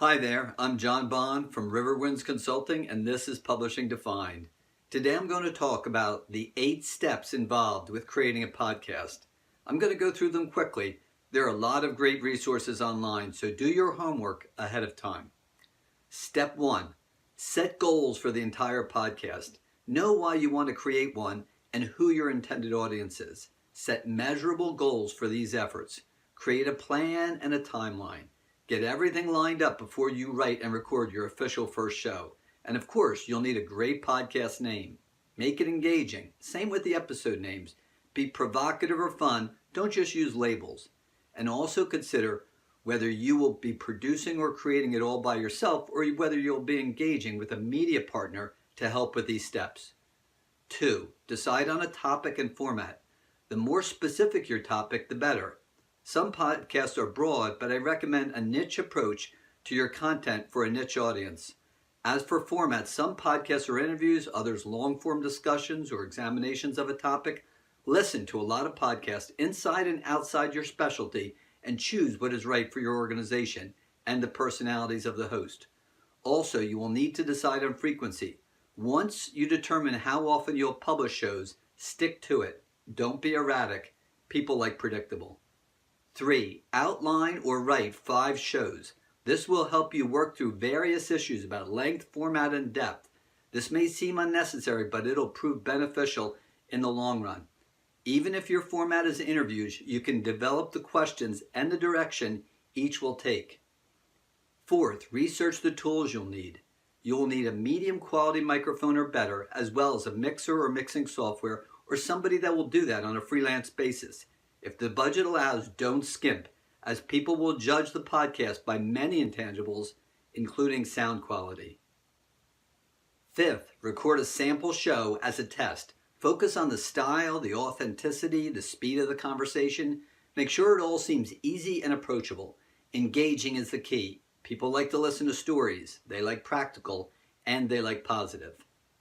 Hi there, I'm John Bond from Riverwinds Consulting, and this is Publishing Defined. Today I'm going to talk about the 8 steps involved with creating a podcast. I'm going to go through them quickly. There are a lot of great resources online, so do your homework ahead of time. Step 1, set goals for the entire podcast. Know why you want to create one and who your intended audience is. Set measurable goals for these efforts. Create a plan and a timeline. Get everything lined up before you write and record your official first show. And of course, you'll need a great podcast name. Make it engaging. Same with the episode names. Be provocative or fun. Don't just use labels. And also consider whether you will be producing or creating it all by yourself or whether you'll be engaging with a media partner to help with these steps. 2, decide on a topic and format. The more specific your topic, the better. Some podcasts are broad, but I recommend a niche approach to your content for a niche audience. As for format, some podcasts are interviews, others long-form discussions or examinations of a topic. Listen to a lot of podcasts inside and outside your specialty and choose what is right for your organization and the personalities of the host. Also, you will need to decide on frequency. Once you determine how often you'll publish shows, stick to it. Don't be erratic. People like predictable. 3, outline or write 5 shows. This will help you work through various issues about length, format, and depth. This may seem unnecessary, but it'll prove beneficial in the long run. Even if your format is interviews, you can develop the questions and the direction each will take. 4th, research the tools you'll need. You'll need a medium quality microphone or better, as well as a mixer or mixing software, or somebody that will do that on a freelance basis. If the budget allows, don't skimp, as people will judge the podcast by many intangibles, including sound quality. 5th, record a sample show as a test. Focus on the style, the authenticity, the speed of the conversation. Make sure it all seems easy and approachable. Engaging is the key. People like to listen to stories. They like practical, and they like positive.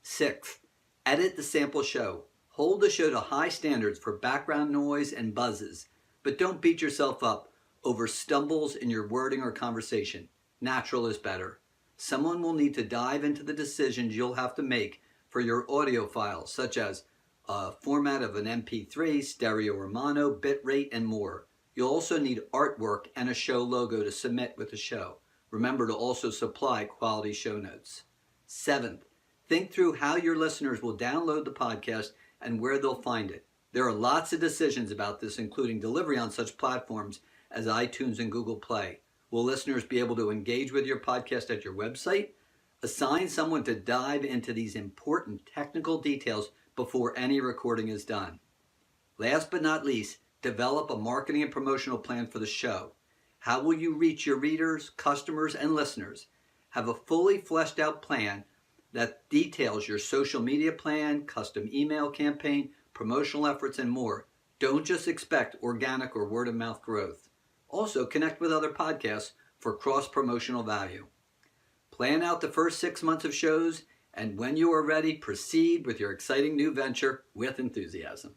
6th, edit the sample show. Hold the show to high standards for background noise and buzzes, but don't beat yourself up over stumbles in your wording or conversation. Natural is better. Someone will need to dive into the decisions you'll have to make for your audio files, such as a format of an MP3, stereo or mono, bitrate, and more. You'll also need artwork and a show logo to submit with the show. Remember to also supply quality show notes. 7th, think through how your listeners will download the podcast and where they'll find it. There are lots of decisions about this, including delivery on such platforms as iTunes and Google Play. Will listeners be able to engage with your podcast at your website? Assign someone to dive into these important technical details before any recording is done. Last but not least, develop a marketing and promotional plan for the show. How will you reach your readers, customers, and listeners? Have a fully fleshed out plan that details your social media plan, custom email campaign, promotional efforts, and more. Don't just expect organic or word-of-mouth growth. Also, connect with other podcasts for cross-promotional value. Plan out the first 6 months of shows, and when you are ready, proceed with your exciting new venture with enthusiasm.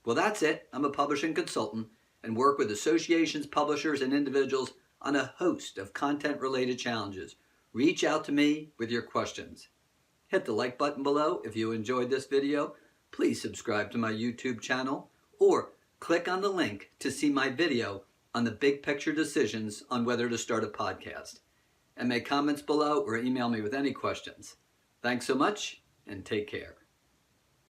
Well, that's it. I'm a publishing consultant and work with associations, publishers, and individuals on a host of content-related challenges. Reach out to me with your questions. Hit the like button below if you enjoyed this video. Please subscribe to my YouTube channel or click on the link to see my video on the big picture decisions on whether to start a podcast. And make comments below or email me with any questions. Thanks so much and take care.